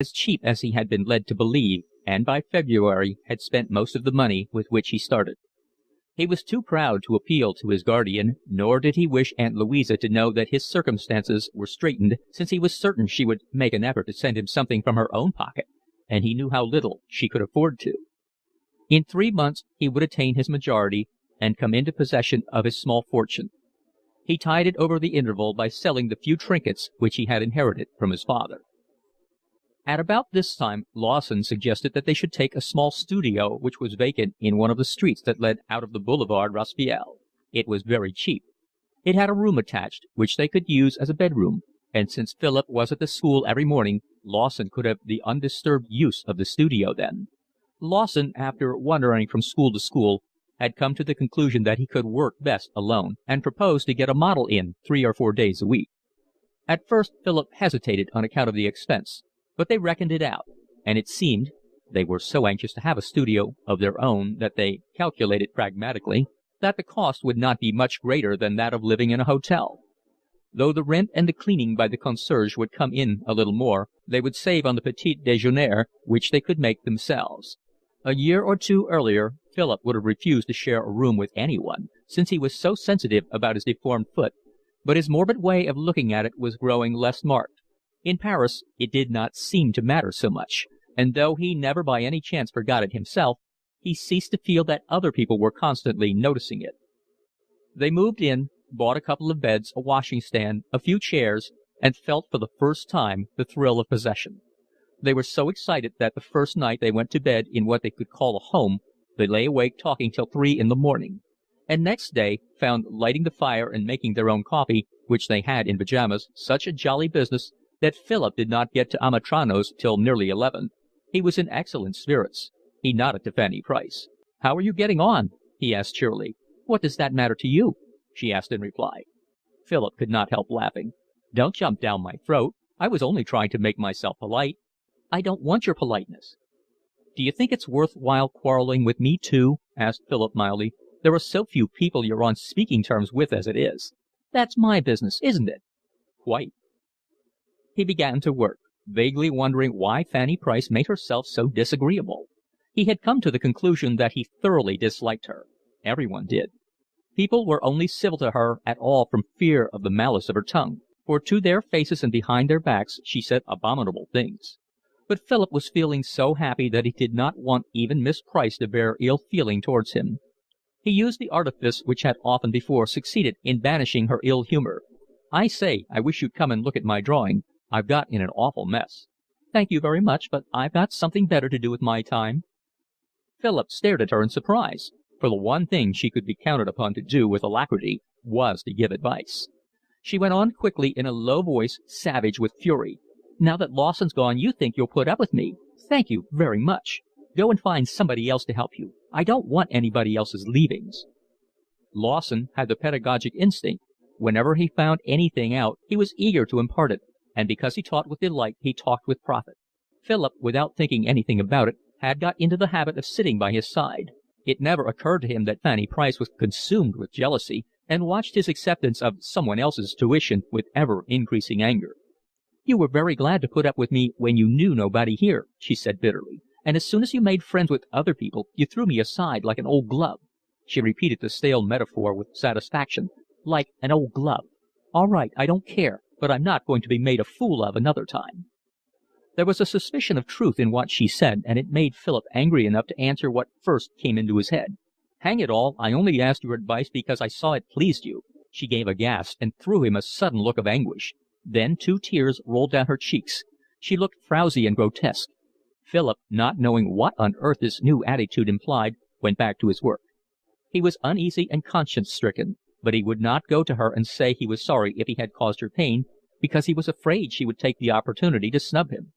as cheap as he had been led to believe, and by February had spent most of the money with which he started. He was too proud to appeal to his guardian, nor did he wish Aunt Louisa to know that his circumstances were straitened, since he was certain she would make an effort to send him something from her own pocket, and he knew how little she could afford to. In 3 months he would attain his majority and come into possession of his small fortune. He tided over the interval by selling the few trinkets which he had inherited from his father. At about this time Lawson suggested that they should take a small studio which was vacant in one of the streets that led out of the Boulevard Raspail. It was very cheap. It had a room attached, which they could use as a bedroom, and since Philip was at the school every morning, Lawson could have the undisturbed use of the studio then. Lawson, after wandering from school to school, had come to the conclusion that he could work best alone, and proposed to get a model in 3 or 4 days a week. At first Philip hesitated on account of the expense, but they reckoned it out, and it seemed they were so anxious to have a studio of their own that they calculated pragmatically that the cost would not be much greater than that of living in a hotel. Though the rent and the cleaning by the concierge would come in a little more, they would save on the petit déjeuner, which they could make themselves. A year or 2 earlier Philip would have refused to share a room with anyone, since he was so sensitive about his deformed foot, but his morbid way of looking at it was growing less marked. In Paris it did not seem to matter so much, and though he never by any chance forgot it himself, he ceased to feel that other people were constantly noticing it. They moved in, bought a couple of beds, a washing stand, a few chairs, and felt for the first time the thrill of possession. They were so excited that the first night they went to bed in what they could call a home, they lay awake talking till 3 in the morning, and next day found lighting the fire and making their own coffee, which they had in pyjamas, such a jolly business that Philip did not get to Amitrano's till nearly 11. He was in excellent spirits. He nodded to Fanny Price. "How are you getting on?" he asked cheerily. "What does that matter to you?" she asked in reply. Philip could not help laughing. "Don't jump down my throat. I was only trying to make myself polite." "I don't want your politeness." "Do you think it's worth while quarreling with me too?" asked Philip mildly. "There are so few people you're on speaking terms with as it is." "That's my business, isn't it?" "Quite." He began to work, vaguely wondering why Fanny Price made herself so disagreeable. He had come to the conclusion that he thoroughly disliked her. Everyone did. People were only civil to her at all from fear of the malice of her tongue, for to their faces and behind their backs she said abominable things. But Philip was feeling so happy that he did not want even Miss Price to bear ill feeling towards him. He used the artifice which had often before succeeded in banishing her ill humour. "I say, I wish you'd come and look at my drawing. I've got in an awful mess." "Thank you very much, but I've got something better to do with my time." Philip stared at her in surprise, for the one thing she could be counted upon to do with alacrity was to give advice. She went on quickly in a low voice, savage with fury. "Now that Lawson's gone you think you'll put up with me. Thank you very much. Go and find somebody else to help you. I don't want anybody else's leavings." Lawson had the pedagogic instinct. Whenever he found anything out he was eager to impart it, and because he taught with delight he talked with profit. Philip, without thinking anything about it, had got into the habit of sitting by his side. It never occurred to him that Fanny Price was consumed with jealousy, and watched his acceptance of someone else's tuition with ever increasing anger. "You were very glad to put up with me when you knew nobody here," she said bitterly, "and as soon as you made friends with other people you threw me aside like an old glove." She repeated the stale metaphor with satisfaction. "Like an old glove. All right, I don't care, but I'm not going to be made a fool of another time." There was a suspicion of truth in what she said, and it made Philip angry enough to answer what first came into his head. "Hang it all, I only asked your advice because I saw it pleased you." She gave a gasp and threw him a sudden look of anguish. Then 2 tears rolled down her cheeks. She looked frowsy and grotesque. Philip, not knowing what on earth this new attitude implied, went back to his work. He was uneasy and conscience-stricken, but he would not go to her and say he was sorry if he had caused her pain, because he was afraid she would take the opportunity to snub him.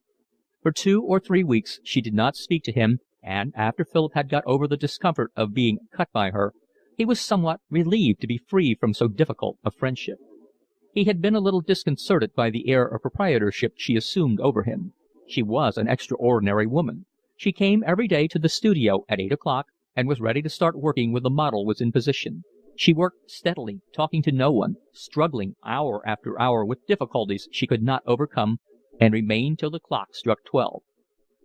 For 2 or 3 weeks she did not speak to him, and after Philip had got over the discomfort of being cut by her, he was somewhat relieved to be free from so difficult a friendship. He had been a little disconcerted by the air of proprietorship she assumed over him. She was an extraordinary woman. She came every day to the studio at 8 o'clock and was ready to start working when the model was in position. She worked steadily, talking to no one, struggling hour after hour with difficulties she could not overcome, and remained till the clock struck 12.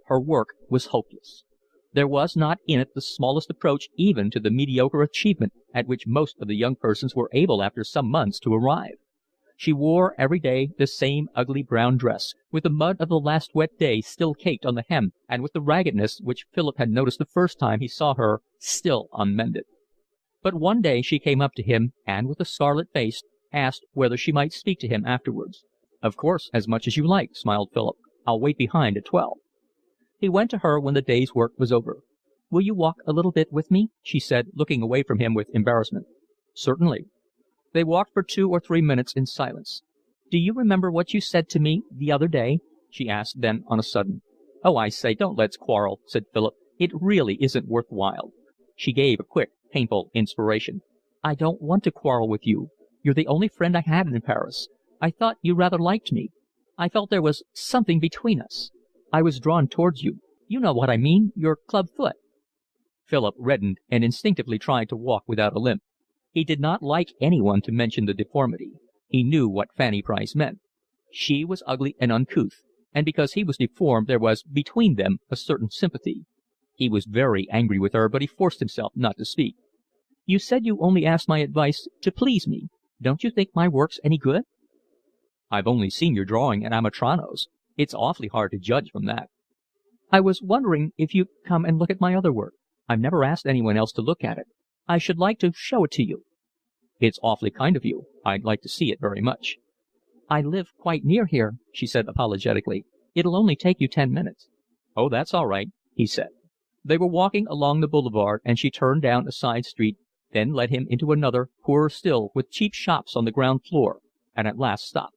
Her work was hopeless. There was not in it the smallest approach even to the mediocre achievement at which most of the young persons were able after some months to arrive. She wore every day the same ugly brown dress, with the mud of the last wet day still caked on the hem, and with the raggedness which Philip had noticed the first time he saw her still unmended. But one day she came up to him and, with a scarlet face, asked whether she might speak to him afterwards. "Of course, as much as you like," smiled Philip. "I'll wait behind at 12." He went to her when the day's work was over. "Will you walk a little bit with me?" she said, looking away from him with embarrassment. "Certainly." They walked for 2 or 3 minutes in silence. "Do you remember what you said to me the other day?" she asked then on a sudden. "Oh, I say, don't let's quarrel," said Philip. "It really isn't worth while." She gave a quick, painful inspiration. "I don't want to quarrel with you. You're the only friend I had in Paris. I thought you rather liked me. I felt there was something between us. I was drawn towards you. You know what I mean, your club foot." Philip reddened and instinctively tried to walk without a limp. He did not like anyone to mention the deformity. He knew what Fanny Price meant. She was ugly and uncouth, and because he was deformed there was between them a certain sympathy. He was very angry with her, but he forced himself not to speak. "You said you only asked my advice to please me. Don't you think my work's any good?" "I've only seen your drawing at Amatrano's. It's awfully hard to judge from that." "I was wondering if you'd come and look at my other work. I've never asked anyone else to look at it. I should like to show it to you." "It's awfully kind of you. I'd like to see it very much." "I live quite near here," she said apologetically. "It'll only take you 10 minutes." "Oh, that's all right," he said. They were walking along the boulevard, and she turned down a side street, then led him into another, poorer still, with cheap shops on the ground floor, and at last stopped.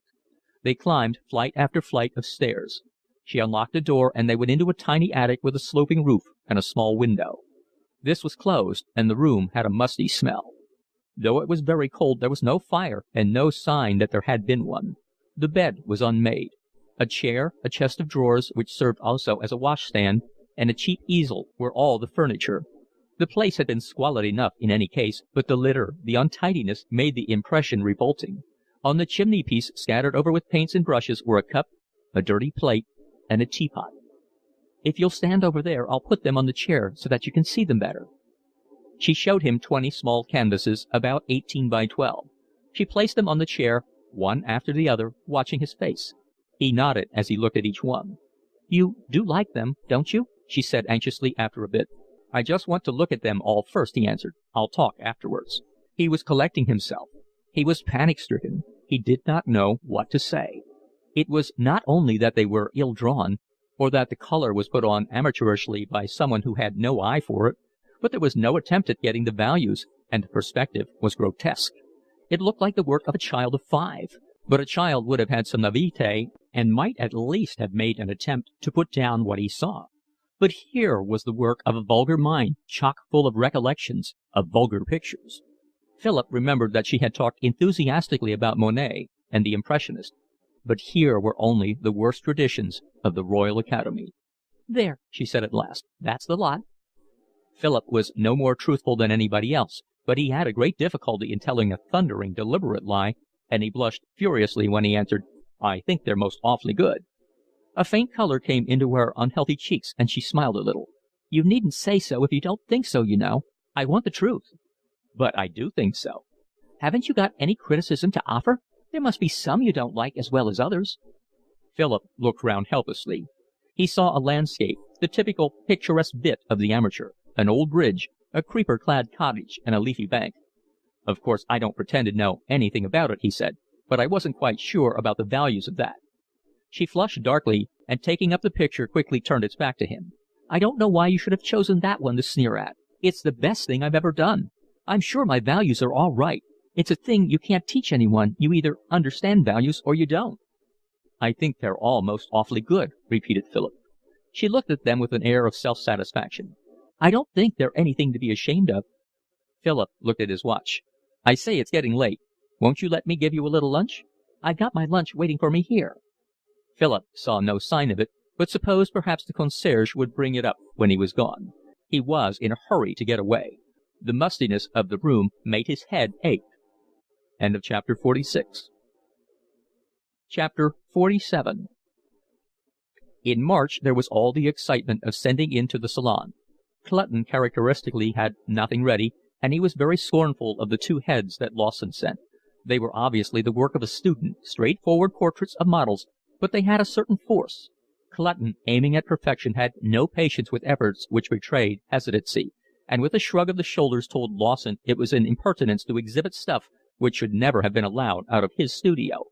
They climbed flight after flight of stairs. She unlocked a door, and they went into a tiny attic with a sloping roof and a small window. This was closed, and the room had a musty smell. Though it was very cold, there was no fire and no sign that there had been one. The bed was unmade. A chair, a chest of drawers, which served also as a washstand, and a cheap easel were all the furniture. The place had been squalid enough in any case, but the litter, the untidiness, made the impression revolting. On the chimney-piece, scattered over with paints and brushes, were a cup, a dirty plate, and a teapot. "If you'll stand over there, I'll put them on the chair so that you can see them better." She showed him 20 small canvases, about 18 by 12. She placed them on the chair, one after the other, watching his face. He nodded as he looked at each one. "You do like them, don't you?" she said anxiously after a bit. "I just want to look at them all first," he answered. "I'll talk afterwards." He was collecting himself. He was panic-stricken. He did not know what to say. It was not only that they were ill-drawn, or that the colour was put on amateurishly by someone who had no eye for it, but there was no attempt at getting the values, and the perspective was grotesque. It looked like the work of a child of 5, but a child would have had some naivete and might at least have made an attempt to put down what he saw. But here was the work of a vulgar mind, chock full of recollections of vulgar pictures. Philip remembered that she had talked enthusiastically about Monet and the Impressionists, but here were only the worst traditions of the Royal Academy. "There," she said at last. "That's the lot." Philip was no more truthful than anybody else, but he had a great difficulty in telling a thundering, deliberate lie, and he blushed furiously when he answered, "I think they're most awfully good." A faint colour came into her unhealthy cheeks, and she smiled a little. "You needn't say so if you don't think so, you know. I want the truth." "But I do think so." "Haven't you got any criticism to offer? There must be some you don't like as well as others." Philip looked round helplessly. He saw a landscape, the typical picturesque bit of the amateur, an old bridge, a creeper-clad cottage, and a leafy bank. "Of course, I don't pretend to know anything about it," he said, "but I wasn't quite sure about the values of that." She flushed darkly, and taking up the picture quickly turned its back to him. "I don't know why you should have chosen that one to sneer at. It's the best thing I've ever done. I'm sure my values are all right. It's a thing you can't teach anyone. You either understand values or you don't." "I think they're all most awfully good," repeated Philip. She looked at them with an air of self-satisfaction. "I don't think they're anything to be ashamed of." Philip looked at his watch. "I say, it's getting late. Won't you let me give you a little lunch?" "I've got my lunch waiting for me here." Philip saw no sign of it, but supposed perhaps the concierge would bring it up when he was gone. He was in a hurry to get away. The mustiness of the room made his head ache. Chapter 47. In March there was all the excitement of sending in to the Salon. Clutton characteristically had nothing ready, and he was very scornful of the two heads that Lawson sent. They were obviously the work of a student, straightforward portraits of models, but they had a certain force. Clutton, aiming at perfection, had no patience with efforts which betrayed hesitancy, and with a shrug of the shoulders told Lawson it was an impertinence to exhibit stuff which should never have been allowed out of his studio.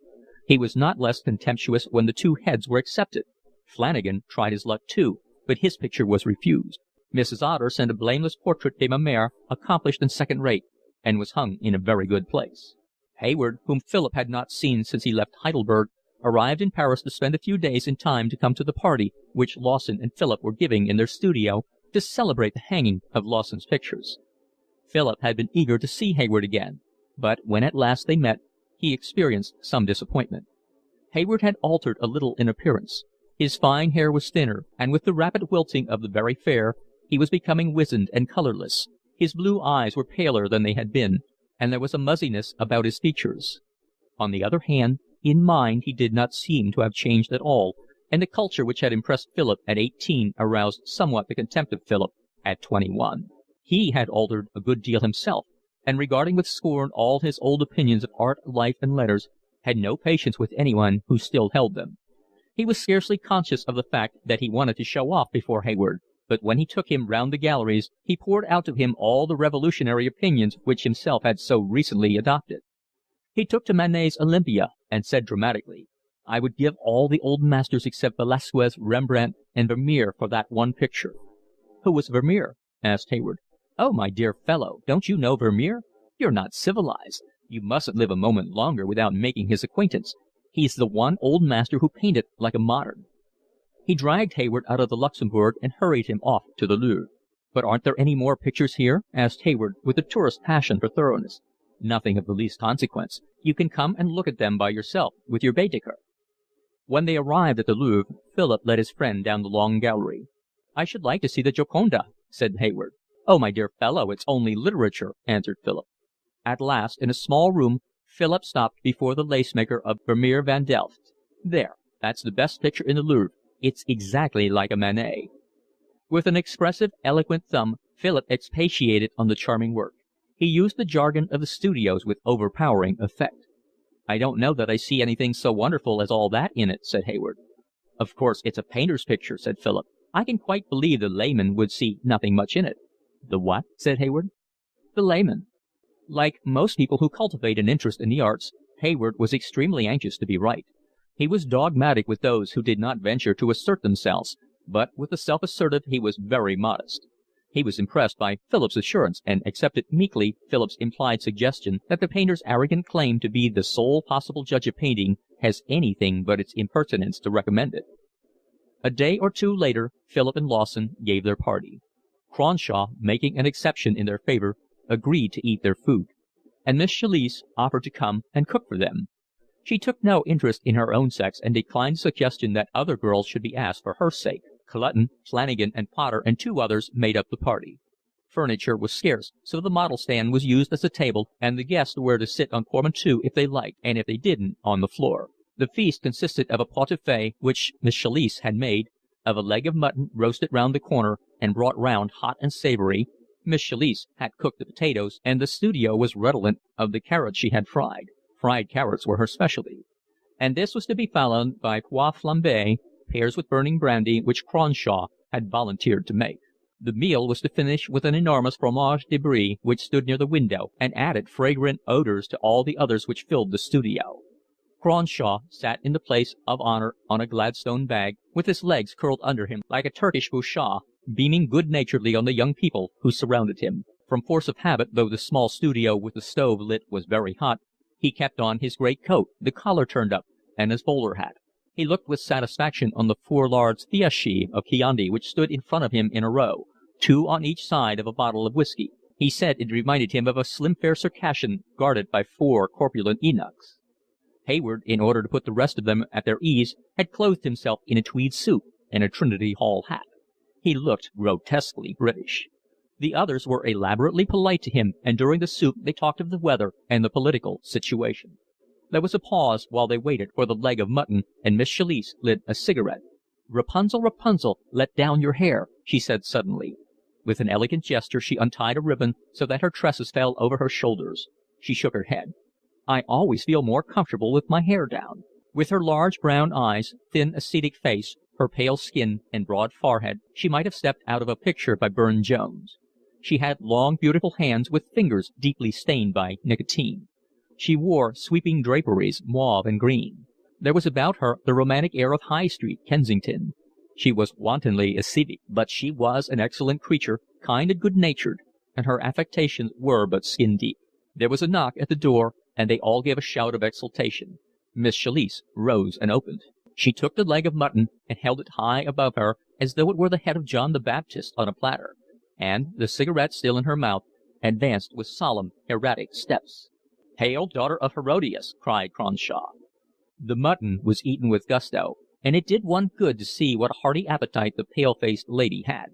He was not less contemptuous when the two heads were accepted. Flanagan tried his luck too, but his picture was refused. Mrs. Otter sent a blameless portrait de ma mère, accomplished and second-rate, and was hung in a very good place. Hayward, whom Philip had not seen since he left Heidelberg, arrived in Paris to spend a few days in time to come to the party which Lawson and Philip were giving in their studio to celebrate the hanging of Lawson's pictures. Philip had been eager to see Hayward again, but when at last they met, he experienced some disappointment. Hayward had altered a little in appearance. His fine hair was thinner, and with the rapid wilting of the very fair, he was becoming wizened and colorless. His blue eyes were paler than they had been, and there was a muzziness about his features. On the other hand, in mind he did not seem to have changed at all, and the culture which had impressed Philip at 18 aroused somewhat the contempt of Philip at 21. He had altered a good deal himself, and regarding with scorn all his old opinions of art, life, and letters, had no patience with anyone who still held them. He was scarcely conscious of the fact that he wanted to show off before Hayward, but when he took him round the galleries he poured out to him all the revolutionary opinions which himself had so recently adopted. He took to Manet's Olympia and said dramatically, "I would give all the old masters except Velasquez, Rembrandt, and Vermeer for that one picture." "Who was Vermeer?" asked Hayward. "Oh, my dear fellow, don't you know Vermeer? You're not civilized. You mustn't live a moment longer without making his acquaintance. He's the one old master who painted like a modern." He dragged Hayward out of the Luxembourg and hurried him off to the Louvre. "But aren't there any more pictures here?" asked Hayward, with a tourist's passion for thoroughness. "Nothing of the least consequence. You can come and look at them by yourself with your Baedeker." When they arrived at the Louvre, Philip led his friend down the long gallery. "I should like to see the Gioconda," said Hayward. "Oh, my dear fellow, it's only literature," answered Philip. At last, in a small room, Philip stopped before the lace-maker of Vermeer van Delft. "There, that's the best picture in the Louvre. It's exactly like a Manet." With an expressive, eloquent thumb, Philip expatiated on the charming work. He used the jargon of the studios with overpowering effect. "I don't know that I see anything so wonderful as all that in it," said Hayward. "Of course it's a painter's picture," said Philip. "I can quite believe the layman would see nothing much in it." "The what?" said Hayward. "The layman." Like most people who cultivate an interest in the arts, Hayward was extremely anxious to be right. He was dogmatic with those who did not venture to assert themselves, but with the self-assertive he was very modest. He was impressed by Philip's assurance, and accepted meekly Philip's implied suggestion that the painter's arrogant claim to be the sole possible judge of painting has anything but its impertinence to recommend it. A day or two later Philip and Lawson gave their party. Cronshaw, making an exception in their favour, agreed to eat their food, and Miss Chalice offered to come and cook for them. She took no interest in her own sex and declined the suggestion that other girls should be asked for her sake. Clutton, Flanagan, and Potter and two others made up the party. Furniture was scarce, so the model stand was used as a table, and the guests were to sit on portmanteau if they liked, and if they didn't, on the floor. The feast consisted of a pot au feu, which Miss Chalice had made, of a leg of mutton roasted round the corner and brought round hot and savoury. Miss Chalice had cooked the potatoes, and the studio was redolent of the carrots she had fried. Fried carrots were her specialty. And this was to be followed by pois flambés, pears with burning brandy, which Cronshaw had volunteered to make. The meal was to finish with an enormous fromage de brie which stood near the window and added fragrant odours to all the others which filled the studio. Cronshaw sat in the place of honour on a Gladstone bag, with his legs curled under him like a Turkish bashaw, beaming good-naturedly on the young people who surrounded him. From force of habit, though the small studio with the stove lit was very hot, he kept on his great coat, the collar turned up, and his bowler hat. He looked with satisfaction on the 4 large fiaschi of Chianti which stood in front of him in a row, 2 on each side of a bottle of whiskey. He said it reminded him of a slim-fair Circassian guarded by 4 corpulent eunuchs. Hayward, in order to put the rest of them at their ease, had clothed himself in a tweed suit and a Trinity Hall hat. He looked grotesquely British. The others were elaborately polite to him, and during the soup they talked of the weather and the political situation. There was a pause while they waited for the leg of mutton, and Miss Chalice lit a cigarette. "Rapunzel, Rapunzel, let down your hair," she said suddenly. With an elegant gesture she untied a ribbon so that her tresses fell over her shoulders. She shook her head. "I always feel more comfortable with my hair down." With her large brown eyes, thin ascetic face, her pale skin, and broad forehead, she might have stepped out of a picture by Burne-Jones. She had long, beautiful hands with fingers deeply stained by nicotine. She wore sweeping draperies, mauve and green. There was about her the romantic air of High Street, Kensington. She was wantonly ascetic, but she was an excellent creature, kind and good-natured, and her affectations were but skin-deep. There was a knock at the door, and they all gave a shout of exultation. Miss Chalice rose and opened. She took the leg of mutton and held it high above her as though it were the head of John the Baptist on a platter, and, the cigarette still in her mouth, advanced with solemn, erratic steps. "Hail, daughter of Herodias!" cried Cronshaw. The mutton was eaten with gusto, and it did one good to see what a hearty appetite the pale-faced lady had.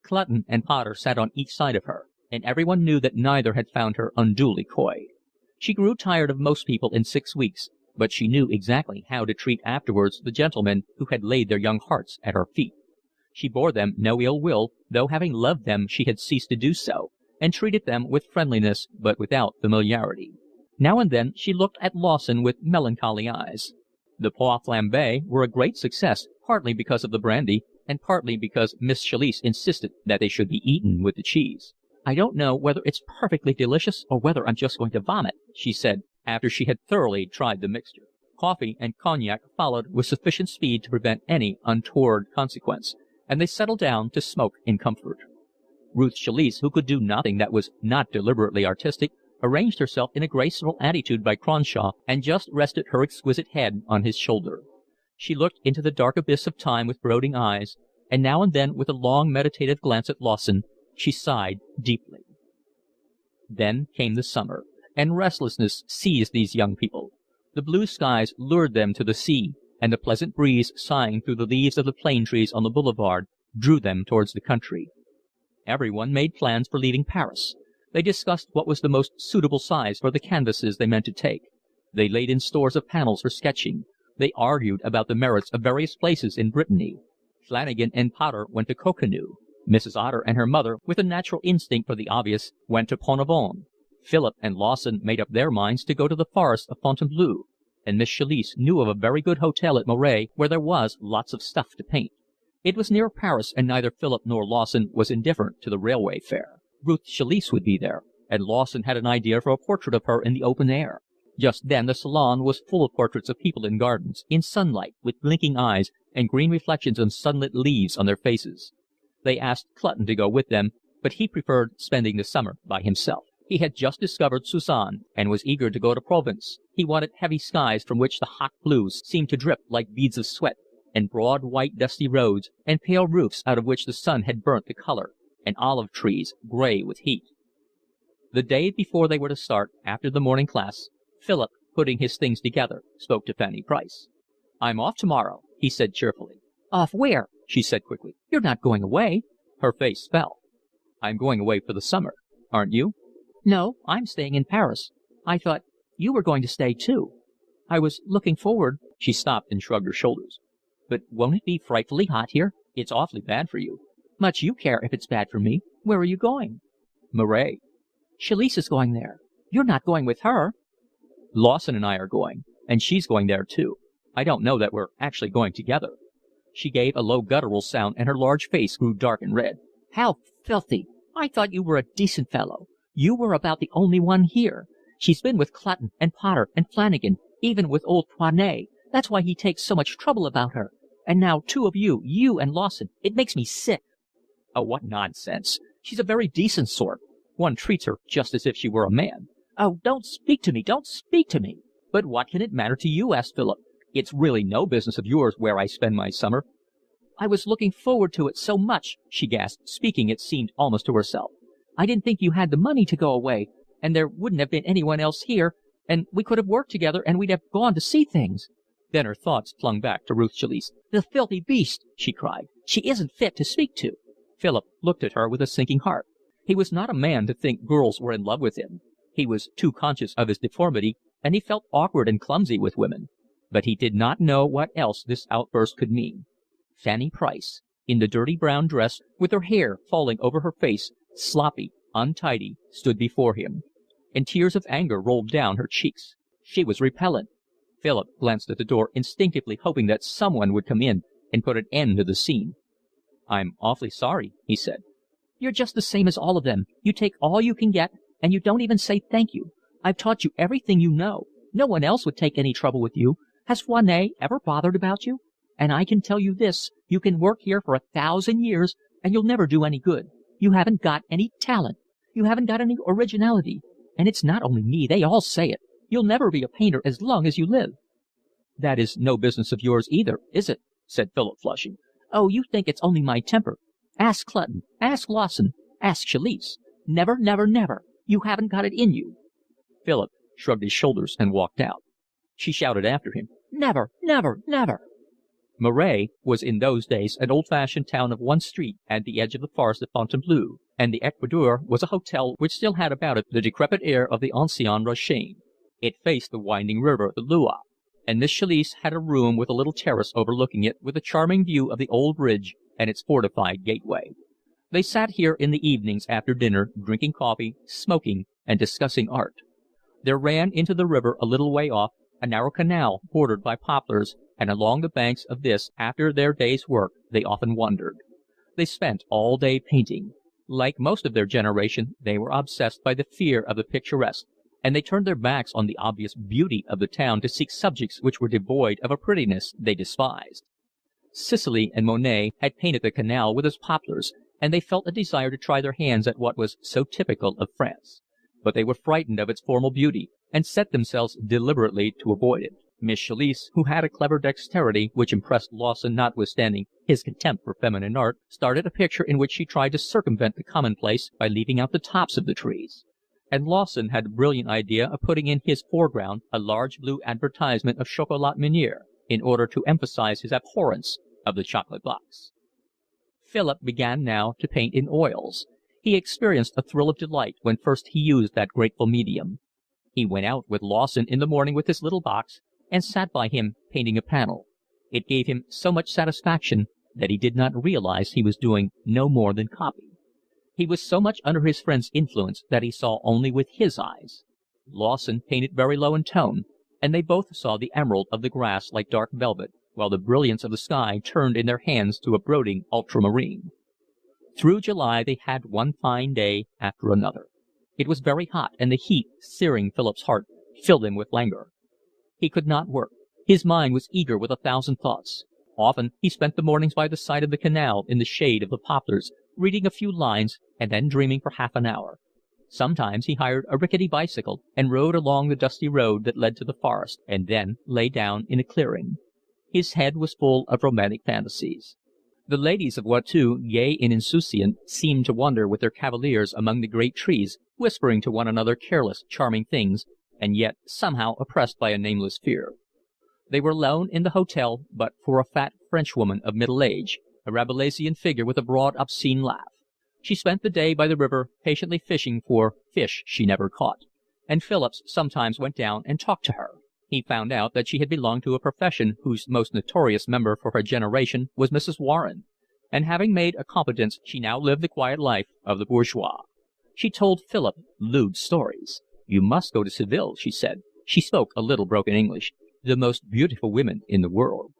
Clutton and Potter sat on each side of her, and everyone knew that neither had found her unduly coy. She grew tired of most people in 6 weeks, but she knew exactly how to treat afterwards the gentlemen who had laid their young hearts at her feet. She bore them no ill will, though having loved them she had ceased to do so, and treated them with friendliness but without familiarity. Now and then she looked at Lawson with melancholy eyes. The pois flambés were a great success, partly because of the brandy, and partly because Miss Chalice insisted that they should be eaten with the cheese. "I don't know whether it's perfectly delicious or whether I'm just going to vomit," she said, after she had thoroughly tried the mixture. Coffee and cognac followed with sufficient speed to prevent any untoward consequence, and they settled down to smoke in comfort. Ruth Chalice, who could do nothing that was not deliberately artistic, arranged herself in a graceful attitude by Cronshaw and just rested her exquisite head on his shoulder. She looked into the dark abyss of time with brooding eyes, and now and then, with a long meditative glance at Lawson, she sighed deeply. Then came the summer, and restlessness seized these young people. The blue skies lured them to the sea, and the pleasant breeze sighing through the leaves of the plane trees on the boulevard drew them towards the country. Every one made plans for leaving Paris. They discussed what was the most suitable size for the canvases they meant to take. They laid in stores of panels for sketching. They argued about the merits of various places in Brittany. Flanagan and Potter went to Coconut. Mrs. Otter and her mother, with a natural instinct for the obvious, went to Pont Aven. Philip and Lawson made up their minds to go to the forest of Fontainebleau, and Miss Chalice knew of a very good hotel at Moret where there was lots of stuff to paint. It was near Paris, and neither Philip nor Lawson was indifferent to the railway fare. Ruth Chalice would be there, and Lawson had an idea for a portrait of her in the open air. Just then the salon was full of portraits of people in gardens, in sunlight, with blinking eyes and green reflections of sunlit leaves on their faces. They asked Clutton to go with them, but he preferred spending the summer by himself. He had just discovered Suzanne, and was eager to go to Provence. He wanted heavy skies from which the hot blues seemed to drip like beads of sweat, and broad white dusty roads, and pale roofs out of which the sun had burnt the color, and olive trees gray with heat. The day before they were to start, after the morning class, Philip, putting his things together, spoke to Fanny Price. "I'm off tomorrow," he said cheerfully. "Off where?" she said quickly. "You're not going away." Her face fell. "I'm going away for the summer. Aren't you?" "No, I'm staying in Paris. I thought you were going to stay too. I was looking forward." She stopped and shrugged her shoulders. "But won't it be frightfully hot here? It's awfully bad for you." "Much you care if it's bad for me. Where are you going?" "Moret." "Chalice is going there. You're not going with her?" "Lawson and I are going, and she's going there too. I don't know that we're actually going together." She gave a low guttural sound, and her large face grew dark and red. "How filthy! I thought you were a decent fellow. You were about the only one here. She's been with Clutton and Potter and Flanagan, even with old Poinet. That's why he takes so much trouble about her. And now two of you, you and Lawson. It makes me sick." "Oh, what nonsense! She's a very decent sort. One treats her just as if she were a man." "Oh, don't speak to me! Don't speak to me!" "But what can it matter to you?" asked Philip. "It's really no business of yours where I spend my summer." "I was looking forward to it so much," she gasped, speaking, it seemed, almost to herself. "I didn't think you had the money to go away, and there wouldn't have been anyone else here, and we could have worked together, and we'd have gone to see things." Then her thoughts flung back to Ruth Chalice. "The filthy beast!" she cried. "She isn't fit to speak to." Philip looked at her with a sinking heart. He was not a man to think girls were in love with him. He was too conscious of his deformity, and he felt awkward and clumsy with women. But he did not know what else this outburst could mean. Fanny Price, in the dirty brown dress, with her hair falling over her face, sloppy, untidy, stood before him, and tears of anger rolled down her cheeks. She was repellent. Philip glanced at the door, instinctively hoping that someone would come in and put an end to the scene. "I'm awfully sorry," he said. "You're just the same as all of them. You take all you can get, and you don't even say thank you. I've taught you everything you know. No one else would take any trouble with you. Has Foinet ever bothered about you? And I can tell you this, you can work here for 1,000 years, and you'll never do any good. You haven't got any talent. You haven't got any originality. And it's not only me, they all say it. You'll never be a painter as long as you live." "That is no business of yours either, is it?" said Philip, flushing. "Oh, you think it's only my temper. Ask Clutton, ask Lawson, ask Chalice. Never, never, never. You haven't got it in you." Philip shrugged his shoulders and walked out. She shouted after him, "Never, never, never." Marais was in those days an old-fashioned town of one street at the edge of the forest of Fontainebleau, and the Equateur was a hotel which still had about it the decrepit air of the Ancien Régime. It faced the winding river, the Loire, and Miss Chalice had a room with a little terrace overlooking it, with a charming view of the old bridge and its fortified gateway. They sat here in the evenings after dinner, drinking coffee, smoking, and discussing art. There ran into the river a little way off a narrow canal bordered by poplars, and along the banks of this, after their day's work, they often wandered. They spent all day painting. Like most of their generation, they were obsessed by the fear of the picturesque, and they turned their backs on the obvious beauty of the town to seek subjects which were devoid of a prettiness they despised. Sicily and Monet had painted the canal with its poplars, and they felt a desire to try their hands at what was so typical of France. But they were frightened of its formal beauty, and set themselves deliberately to avoid it. Miss Chalice, who had a clever dexterity which impressed Lawson notwithstanding his contempt for feminine art, started a picture in which she tried to circumvent the commonplace by leaving out the tops of the trees. And Lawson had the brilliant idea of putting in his foreground a large blue advertisement of Chocolat Menier, in order to emphasize his abhorrence of the chocolate box. Philip began now to paint in oils. He experienced a thrill of delight when first he used that grateful medium. He went out with Lawson in the morning with his little box, and sat by him painting a panel. It gave him so much satisfaction that he did not realize he was doing no more than copy. He was so much under his friend's influence that he saw only with his eyes. Lawson painted very low in tone, and they both saw the emerald of the grass like dark velvet, while the brilliance of the sky turned in their hands to a brooding ultramarine. Through July they had one fine day after another. It was very hot, and the heat, searing Philip's heart, filled him with languor. He could not work. His mind was eager with 1,000 thoughts. Often he spent the mornings by the side of the canal in the shade of the poplars, reading a few lines and then dreaming for half an hour. Sometimes he hired a rickety bicycle and rode along the dusty road that led to the forest, and then lay down in a clearing. His head was full of romantic fantasies. The ladies of Watteau, gay and insouciant, seemed to wander with their cavaliers among the great trees, whispering to one another careless, charming things, and yet somehow oppressed by a nameless fear. They were alone in the hotel but for a fat Frenchwoman of middle age, a Rabelaisian figure with a broad, obscene laugh. She spent the day by the river patiently fishing for fish she never caught, and Phillips sometimes went down and talked to her. He found out that she had belonged to a profession whose most notorious member for her generation was Mrs. Warren, and having made a competence she now lived the quiet life of the bourgeois. She told Philip lewd stories. "You must go to Seville," she said. She spoke a little broken English. "The most beautiful women in the world."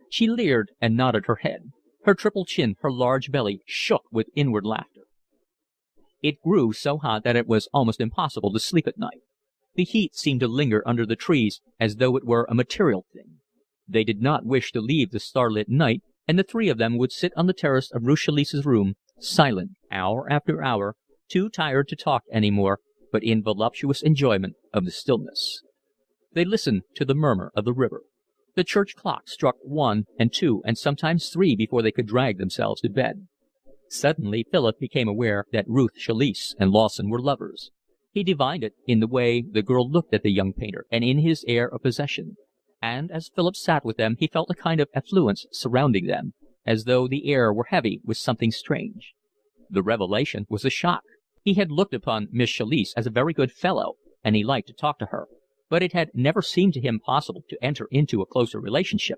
She leered and nodded her head. Her triple chin, her large belly, shook with inward laughter. It grew so hot that it was almost impossible to sleep at night. The heat seemed to linger under the trees as though it were a material thing. They did not wish to leave the starlit night, and the three of them would sit on the terrace of Ruth Chalice's room, silent, hour after hour, too tired to talk any more, but in voluptuous enjoyment of the stillness. They listened to the murmur of the river. The church clock struck 1 and 2 and sometimes 3 before they could drag themselves to bed. Suddenly Philip became aware that Ruth Chalice and Lawson were lovers. He divined it in the way the girl looked at the young painter and in his air of possession. And as Philip sat with them he felt a kind of effluence surrounding them, as though the air were heavy with something strange. The revelation was a shock. He had looked upon Miss Chalice as a very good fellow, and he liked to talk to her, but it had never seemed to him possible to enter into a closer relationship.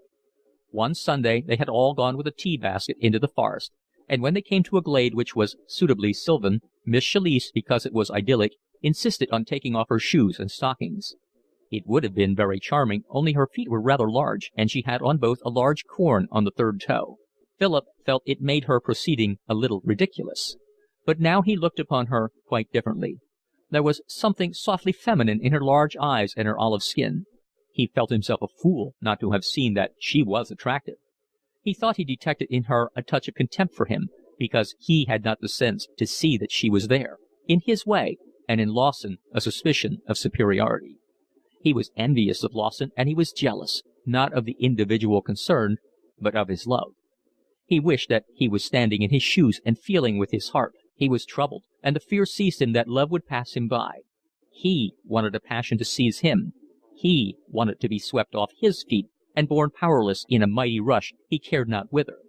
One Sunday they had all gone with a tea basket into the forest, and when they came to a glade which was suitably sylvan, Miss Chalice, because it was idyllic, insisted on taking off her shoes and stockings. It would have been very charming, only her feet were rather large, and she had on both a large corn on the third toe. Philip felt it made her proceeding a little ridiculous. But now he looked upon her quite differently. There was something softly feminine in her large eyes and her olive skin. He felt himself a fool not to have seen that she was attractive. He thought he detected in her a touch of contempt for him, because he had not the sense to see that she was there, in his way, and in Lawson a suspicion of superiority. He was envious of Lawson, and he was jealous, not of the individual concerned, but of his love. He wished that he was standing in his shoes and feeling with his heart. He was troubled, and the fear seized him that love would pass him by. He wanted a passion to seize him. He wanted to be swept off his feet and borne powerless in a mighty rush he cared not whither.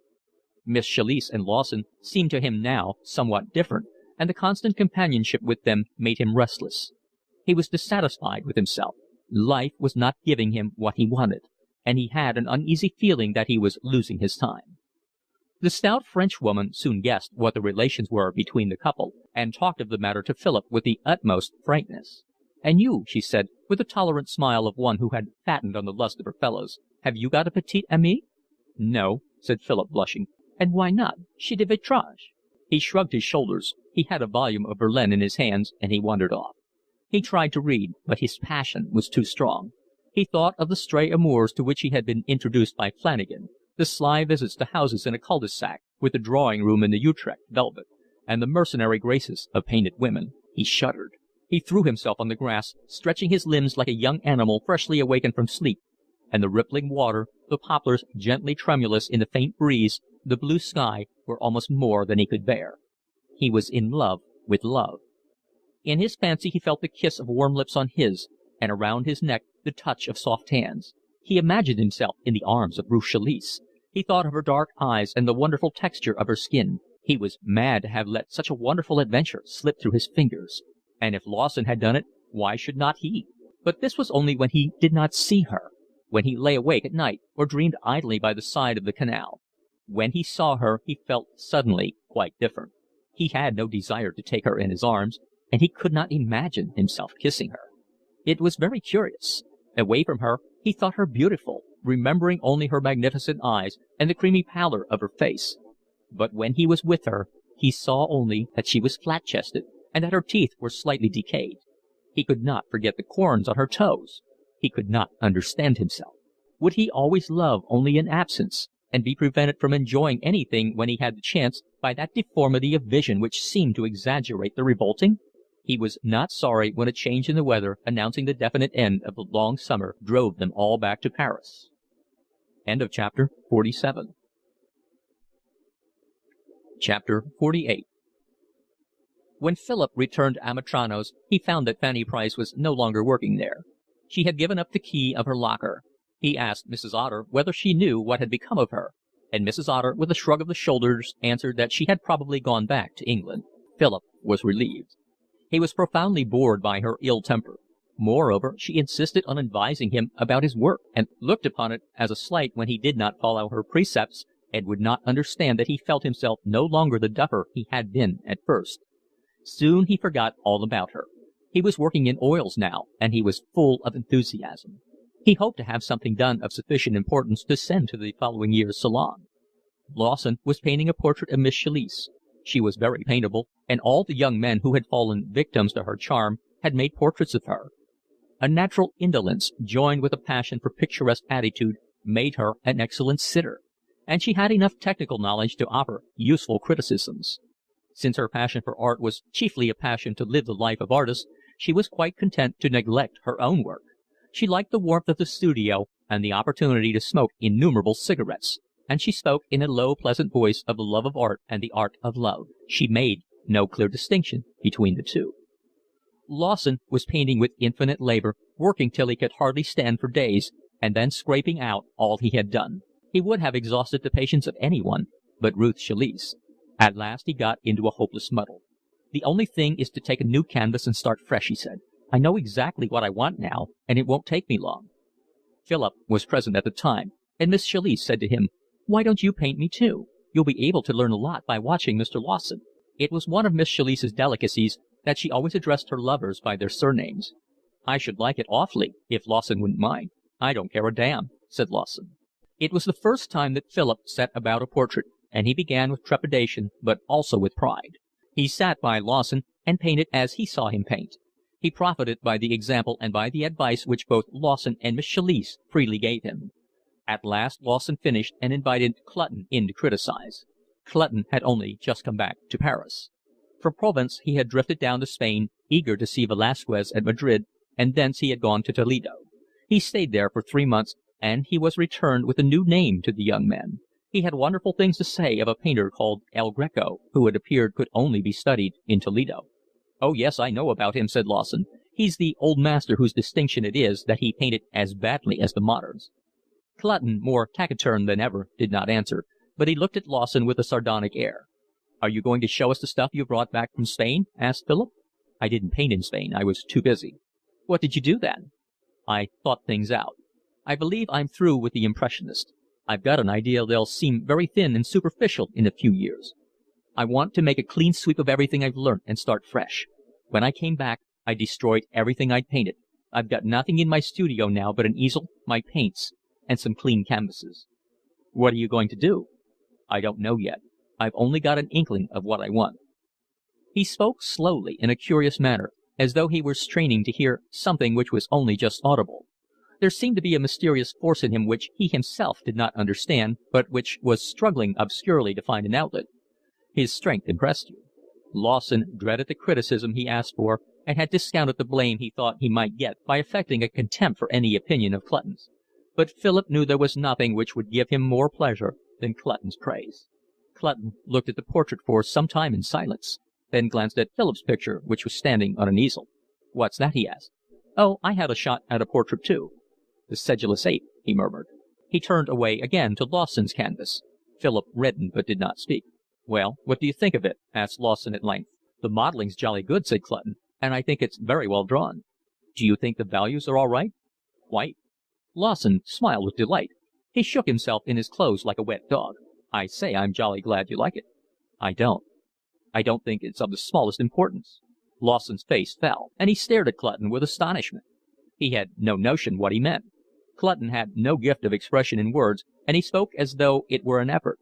Miss Chalice and Lawson seemed to him now somewhat different, and the constant companionship with them made him restless. He was dissatisfied with himself. Life was not giving him what he wanted, and he had an uneasy feeling that he was losing his time. The stout Frenchwoman soon guessed what the relations were between the couple, and talked of the matter to Philip with the utmost frankness. "And you," she said, with the tolerant smile of one who had fattened on the lust of her fellows, "have you got a petite amie?" "No," said Philip, blushing. "And why not? She de vitrage." He shrugged his shoulders. He had a volume of Verlaine in his hands, and he wandered off. He tried to read, but his passion was too strong. He thought of the stray amours to which he had been introduced by Flanagan, the sly visits to houses in a cul-de-sac, with the drawing-room in the Utrecht velvet, and the mercenary graces of painted women. He shuddered. He threw himself on the grass, stretching his limbs like a young animal freshly awakened from sleep, and the rippling water, the poplars gently tremulous in the faint breeze, the blue sky, were almost more than he could bear. He was in love with love. In his fancy he felt the kiss of warm lips on his, and around his neck the touch of soft hands. He imagined himself in the arms of Ruth Chalice. He thought of her dark eyes and the wonderful texture of her skin. He was mad to have let such a wonderful adventure slip through his fingers. And if Lawson had done it, why should not he? But this was only when he did not see her, when he lay awake at night or dreamed idly by the side of the canal. When he saw her he felt suddenly quite different. He had no desire to take her in his arms, and he could not imagine himself kissing her. It was very curious. Away from her he thought her beautiful, remembering only her magnificent eyes and the creamy pallor of her face. But when he was with her he saw only that she was flat-chested and that her teeth were slightly decayed. He could not forget the corns on her toes. He could not understand himself. Would he always love only in absence, and be prevented from enjoying anything when he had the chance by that deformity of vision which seemed to exaggerate the revolting? He was not sorry when a change in the weather, announcing the definite end of the long summer, drove them all back to Paris. End of chapter 47. Chapter 48. When Philip returned to Amitrano's, he found that Fanny Price was no longer working there. She had given up the key of her locker. He asked Mrs. Otter whether she knew what had become of her, and Mrs. Otter, with a shrug of the shoulders, answered that she had probably gone back to England. Philip was relieved. He was profoundly bored by her ill temper. Moreover, she insisted on advising him about his work, and looked upon it as a slight when he did not follow her precepts, and would not understand that he felt himself no longer the duffer he had been at first. Soon he forgot all about her. He was working in oils now, and he was full of enthusiasm. He hoped to have something done of sufficient importance to send to the following year's Salon. Lawson was painting a portrait of Miss Chalice. She was very paintable, and all the young men who had fallen victims to her charm had made portraits of her. A natural indolence, joined with a passion for picturesque attitude, made her an excellent sitter, and she had enough technical knowledge to offer useful criticisms. Since her passion for art was chiefly a passion to live the life of artists, she was quite content to neglect her own work. She liked the warmth of the studio and the opportunity to smoke innumerable cigarettes, and she spoke in a low, pleasant voice of the love of art and the art of love. She made no clear distinction between the two. Lawson was painting with infinite labor, working till he could hardly stand for days, and then scraping out all he had done. He would have exhausted the patience of anyone but Ruth Chalice. At last he got into a hopeless muddle. "The only thing is to take a new canvas and start fresh," he said. "I know exactly what I want now, and it won't take me long." Philip was present at the time. and Miss Chalice said to him, "Why don't you paint me too? You'll be able to learn a lot by watching Mr. Lawson." It was one of Miss Chalice's delicacies that she always addressed her lovers by their surnames. "I should like it awfully, if Lawson wouldn't mind." "I don't care a damn," said Lawson. It was the first time that Philip set about a portrait, and he began with trepidation, but also with pride. He sat by Lawson and painted as he saw him paint. He profited by the example and by the advice which both Lawson and Miss Chalice freely gave him. At last Lawson finished and invited Clutton in to criticize. Clutton had only just come back to Paris. From Provence he had drifted down to Spain, eager to see Velasquez at Madrid, and thence he had gone to Toledo. He stayed there for 3 months, and he was returned with a new name to the young men. He had wonderful things to say of a painter called El Greco, who it appeared could only be studied in Toledo. "Oh, yes, I know about him," said Lawson. "He's the old master whose distinction it is that he painted as badly as the moderns." Clutton, more taciturn than ever, did not answer, but he looked at Lawson with a sardonic air. "Are you going to show us the stuff you brought back from Spain?" asked Philip. "I didn't paint in Spain. I was too busy." "What did you do then?" "I thought things out. I believe I'm through with the Impressionists. I've got an idea they'll seem very thin and superficial in a few years. I want to make a clean sweep of everything I've learnt and start fresh. When I came back, I destroyed everything I'd painted. I've got nothing in my studio now but an easel, my paints, and some clean canvases." "What are you going to do?" "I don't know yet. I've only got an inkling of what I want." He spoke slowly, in a curious manner, as though he were straining to hear something which was only just audible. There seemed to be a mysterious force in him which he himself did not understand, but which was struggling obscurely to find an outlet. His strength impressed you. Lawson dreaded the criticism he asked for, and had discounted the blame he thought he might get by affecting a contempt for any opinion of Clutton's. But Philip knew there was nothing which would give him more pleasure than Clutton's praise. Clutton looked at the portrait for some time in silence, then glanced at Philip's picture, which was standing on an easel. "What's that?" he asked. "Oh, I had a shot at a portrait too." "The sedulous ape," he murmured. He turned away again to Lawson's canvas. Philip reddened but did not speak. "Well, what do you think of it?" asked Lawson at length. "The modelling's jolly good," said Clutton, "and I think it's very well drawn." "Do you think the values are all right?" "Quite." Lawson smiled with delight. He shook himself in his clothes like a wet dog. "I say, I'm jolly glad you like it." "I don't. I don't think it's of the smallest importance." Lawson's face fell, and he stared at Clutton with astonishment. He had no notion what he meant. Clutton had no gift of expression in words, and he spoke as though it were an effort.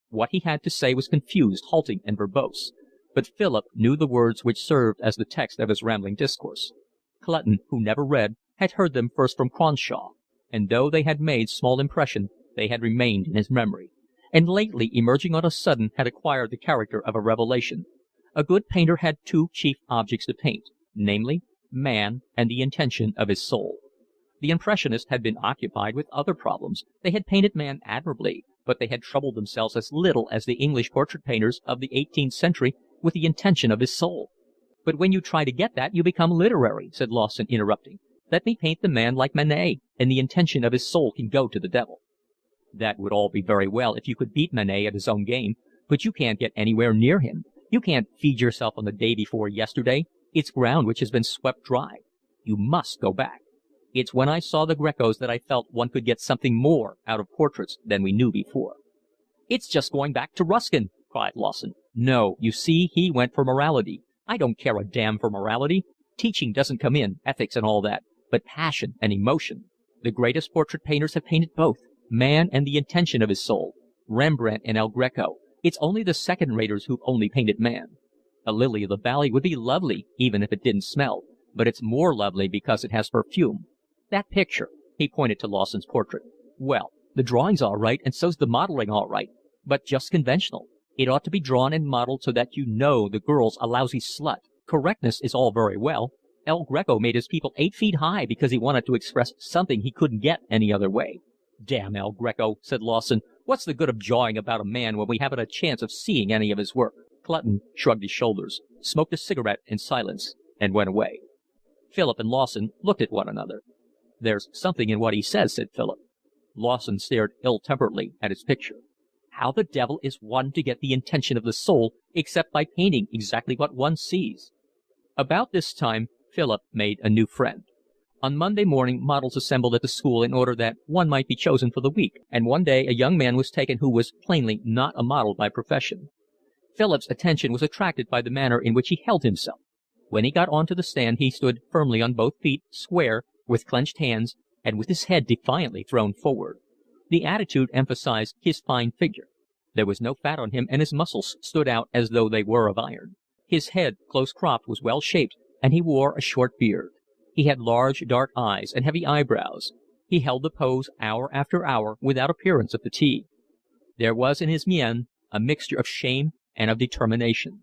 What he had to say was confused, halting, and verbose, but Philip knew the words which served as the text of his rambling discourse. Clutton, who never read, had heard them first from Cronshaw, and though they had made small impression, they had remained in his memory, and lately, emerging on a sudden, had acquired the character of a revelation. A good painter had two chief objects to paint, namely, man and the intention of his soul. The Impressionists had been occupied with other problems. They had painted man admirably, but they had troubled themselves as little as the English portrait painters of the 18th century with the intention of his soul. "But when you try to get that, you become literary," said Lawson, interrupting. "Let me paint the man like Manet, and the intention of his soul can go to the devil." "That would all be very well if you could beat Manet at his own game, but you can't get anywhere near him. You can't feed yourself on the day before yesterday. It's ground which has been swept dry. You must go back. It's when I saw the Grecos that I felt one could get something more out of portraits than we knew before." "It's just going back to Ruskin," cried Lawson. "No, you see, he went for morality. I don't care a damn for morality. Teaching doesn't come in, ethics and all that, but passion and emotion. The greatest portrait painters have painted both, man and the intention of his soul. Rembrandt and El Greco. It's only the second-raters who've only painted man. A lily of the valley would be lovely, even if it didn't smell, but it's more lovely because it has perfume. That picture," he pointed to Lawson's portrait. "Well, the drawing's all right, and so's the modelling all right, but just conventional. It ought to be drawn and modelled so that you know the girl's a lousy slut. Correctness is all very well. El Greco made his people 8 feet high because he wanted to express something he couldn't get any other way." "Damn El Greco," said Lawson. "What's the good of jawing about a man when we haven't a chance of seeing any of his work?" Clutton shrugged his shoulders, smoked a cigarette in silence, and went away. Philip and Lawson looked at one another. "There's something in what he says," said Philip. Lawson stared ill-temperedly at his picture. "How the devil is one to get the intention of the soul except by painting exactly what one sees?" About this time Philip made a new friend. On Monday morning models assembled at the school in order that one might be chosen for the week, and one day a young man was taken who was plainly not a model by profession. Philip's attention was attracted by the manner in which he held himself. When he got on to the stand he stood firmly on both feet, square, with clenched hands, and with his head defiantly thrown forward. The attitude emphasized his fine figure. There was no fat on him, and his muscles stood out as though they were of iron. His head, close cropped, was well shaped, and he wore a short beard. He had large dark eyes and heavy eyebrows. He held the pose hour after hour without appearance of fatigue. There was in his mien a mixture of shame and of determination.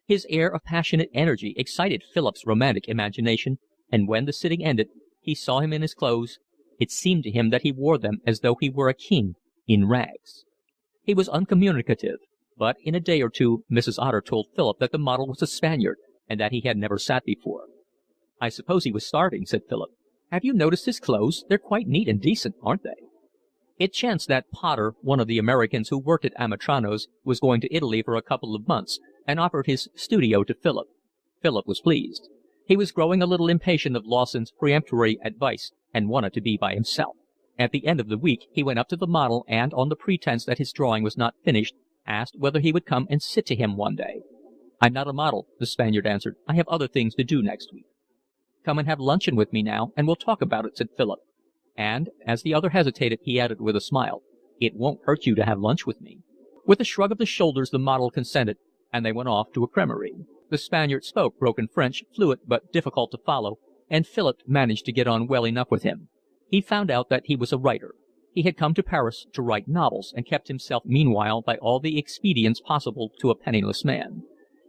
His air of passionate energy excited Philip's romantic imagination, and when the sitting ended, he saw him in his clothes. It seemed to him that he wore them as though he were a king in rags. He was uncommunicative, but in a day or two Mrs. Otter told Philip that the model was a Spaniard, and that he had never sat before. "I suppose he was starving," said Philip. "Have you noticed his clothes? They're quite neat and decent, aren't they?" It chanced that Potter, one of the Americans who worked at Amitrano's, was going to Italy for a couple of months, and offered his studio to Philip. Philip was pleased. He was growing a little impatient of Lawson's peremptory advice, and wanted to be by himself. At the end of the week he went up to the model and, on the pretense that his drawing was not finished, asked whether he would come and sit to him one day. "I'm not a model," the Spaniard answered. "I have other things to do next week." "Come and have luncheon with me now, and we'll talk about it," said Philip. And, as the other hesitated, he added with a smile, "It won't hurt you to have lunch with me." With a shrug of the shoulders the model consented, and they went off to a cremerie. The Spaniard spoke broken French, fluent but difficult to follow, and Philip managed to get on well enough with him. He found out that he was a writer. He had come to Paris to write novels, and kept himself meanwhile by all the expedients possible to a penniless man.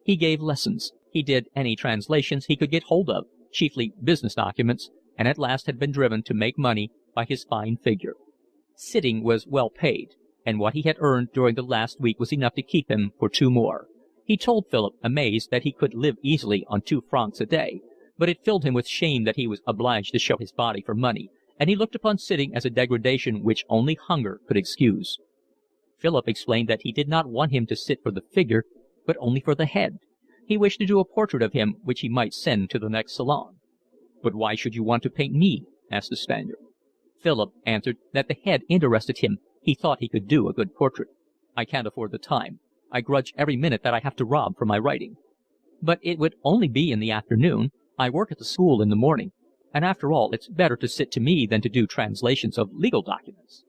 He gave lessons. He did any translations he could get hold of, chiefly business documents, and at last had been driven to make money by his fine figure. Sitting was well paid, and what he had earned during the last week was enough to keep him for 2 more. He told Philip, amazed, that he could live easily on 2 francs a day, but it filled him with shame that he was obliged to show his body for money, and he looked upon sitting as a degradation which only hunger could excuse. Philip explained that he did not want him to sit for the figure, but only for the head. He wished to do a portrait of him which he might send to the next salon. "But why should you want to paint me?" asked the Spaniard. Philip answered that the head interested him. He thought he could do a good portrait. "I can't afford the time. I grudge every minute that I have to rob for my writing." "But it would only be in the afternoon. I work at the school in the morning. And after all, it's better to sit to me than to do translations of legal documents."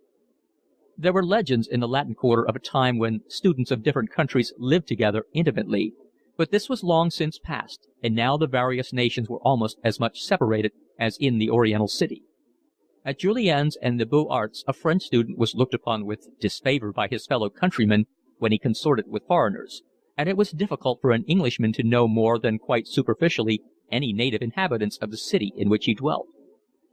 There were legends in the Latin Quarter of a time when students of different countries lived together intimately, but this was long since past, and now the various nations were almost as much separated as in the Oriental city. At Julien's and the Beaux Arts a French student was looked upon with disfavour by his fellow countrymen when he consorted with foreigners, and it was difficult for an Englishman to know more than quite superficially any native inhabitants of the city in which he dwelt.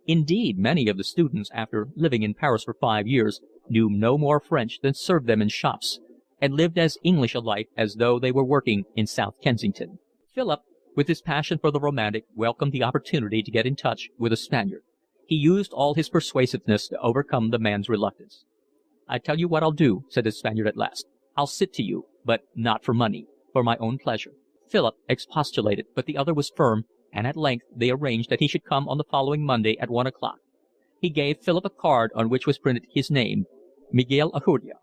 Indeed, many of the students, after living in Paris for 5 years, knew no more French than served them in shops, and lived as English a life as though they were working in South Kensington. Philip, with his passion for the romantic, welcomed the opportunity to get in touch with a Spaniard. He used all his persuasiveness to overcome the man's reluctance. "I tell you what I'll do," said the Spaniard at last. "I'll sit to you, but not for money, for my own pleasure." Philip expostulated, but the other was firm, and at length they arranged that he should come on the following Monday at 1 o'clock. He gave Philip a card on which was printed his name, Miguel Ahurdia.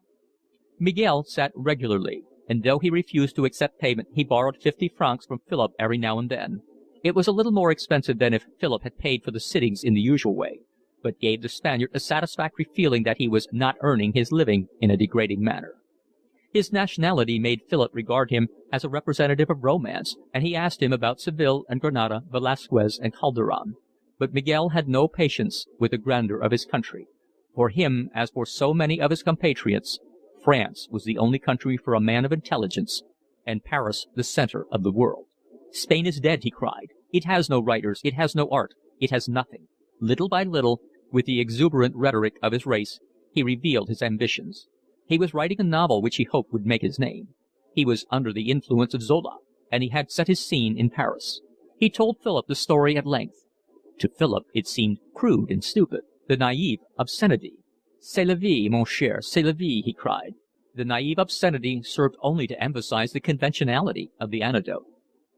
Miguel sat regularly, and though he refused to accept payment, he borrowed 50 francs from Philip every now and then. It was a little more expensive than if Philip had paid for the sittings in the usual way, but gave the Spaniard a satisfactory feeling that he was not earning his living in a degrading manner. His nationality made Philip regard him as a representative of romance, and he asked him about Seville and Granada, Velasquez and Calderon. But Miguel had no patience with the grandeur of his country. For him, as for so many of his compatriots, France was the only country for a man of intelligence, and Paris the centre of the world. "Spain is dead," he cried. "It has no writers, it has no art, it has nothing." Little by little, with the exuberant rhetoric of his race, he revealed his ambitions. He was writing a novel which he hoped would make his name. He was under the influence of Zola, and he had set his scene in Paris. He told Philip the story at length. To Philip it seemed crude and stupid, the naïve obscenity. "C'est la vie, mon cher, c'est la vie," he cried. The naïve obscenity served only to emphasize the conventionality of the anecdote.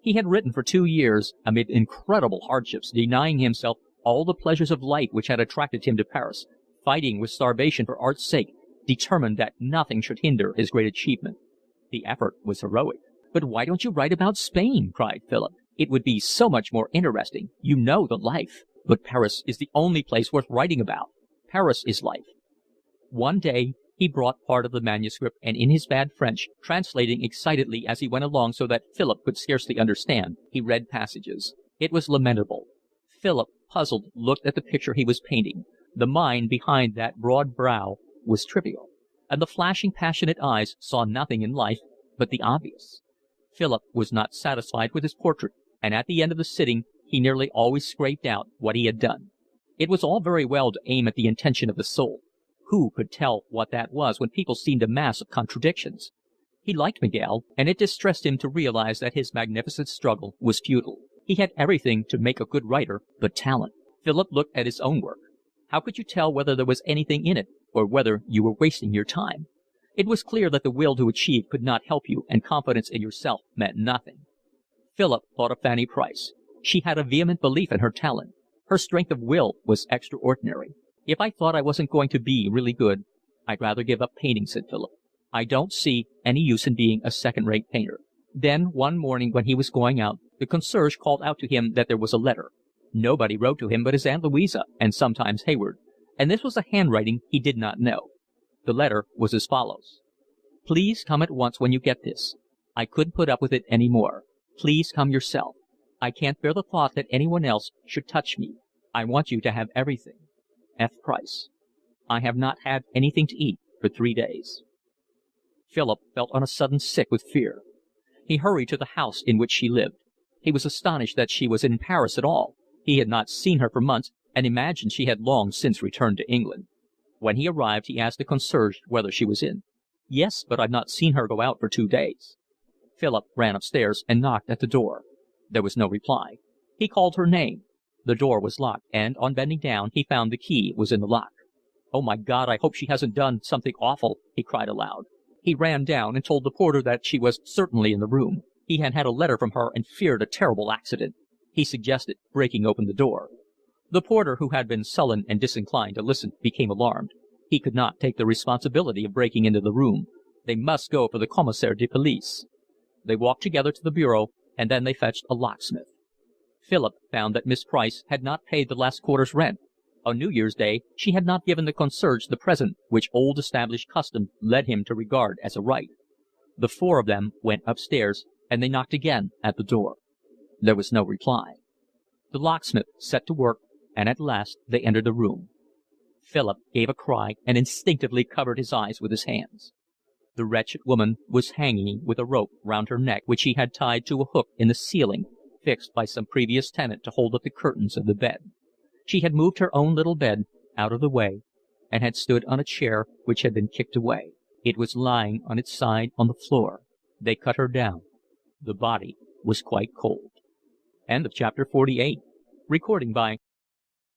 He had written for 2 years, amid incredible hardships, denying himself all the pleasures of life which had attracted him to Paris, fighting with starvation for art's sake, determined that nothing should hinder his great achievement. The effort was heroic. "But why don't you write about Spain?" cried Philip. "It would be so much more interesting. You know the life." "But Paris is the only place worth writing about. Paris is life." One day he brought part of the manuscript, and in his bad French, translating excitedly as he went along so that Philip could scarcely understand, he read passages. It was lamentable. Philip, puzzled, looked at the picture he was painting. The mind behind that broad brow was trivial, and the flashing, passionate eyes saw nothing in life but the obvious. Philip was not satisfied with his portrait, and at the end of the sitting he nearly always scraped out what he had done. It was all very well to aim at the intention of the soul. Who could tell what that was when people seemed a mass of contradictions? He liked Miguel, and it distressed him to realize that his magnificent struggle was futile. He had everything to make a good writer, but talent. Philip looked at his own work. How could you tell whether there was anything in it, or whether you were wasting your time? It was clear that the will to achieve could not help you, and confidence in yourself meant nothing. Philip thought of Fanny Price. She had a vehement belief in her talent. Her strength of will was extraordinary. "If I thought I wasn't going to be really good, I'd rather give up painting," said Philip. "I don't see any use in being a second-rate painter." Then, one morning when he was going out, the concierge called out to him that there was a letter. Nobody wrote to him but his Aunt Louisa and sometimes Hayward, and this was a handwriting he did not know. The letter was as follows: "Please come at once when you get this. I couldn't put up with it any more. Please come yourself. I can't bear the thought that anyone else should touch me. I want you to have everything. F. Price. I have not had anything to eat for 3 days." Philip felt on a sudden sick with fear. He hurried to the house in which she lived. He was astonished that she was in Paris at all. He had not seen her for months, and imagined she had long since returned to England. When he arrived, he asked the concierge whether she was in. "Yes, but I've not seen her go out for 2 days." Philip ran upstairs and knocked at the door. There was no reply. He called her name. The door was locked, and, on bending down, he found the key was in the lock. "Oh, my God, I hope she hasn't done something awful," he cried aloud. He ran down and told the porter that she was certainly in the room. He had had a letter from her and feared a terrible accident. He suggested breaking open the door. The porter, who had been sullen and disinclined to listen, became alarmed. He could not take the responsibility of breaking into the room. They must go for the commissaire de police. They walked together to the bureau, and then they fetched a locksmith. Philip found that Miss Price had not paid the last quarter's rent. On New Year's Day she had not given the concierge the present which old established custom led him to regard as a right. The four of them went upstairs, and they knocked again at the door. There was no reply. The locksmith set to work, and at last they entered the room. Philip gave a cry and instinctively covered his eyes with his hands. The wretched woman was hanging with a rope round her neck which she had tied to a hook in the ceiling, fixed by some previous tenant to hold up the curtains of the bed. She had moved her own little bed out of the way, and had stood on a chair which had been kicked away. It was lying on its side on the floor. They cut her down. The body was quite cold. End of chapter 48. Recording by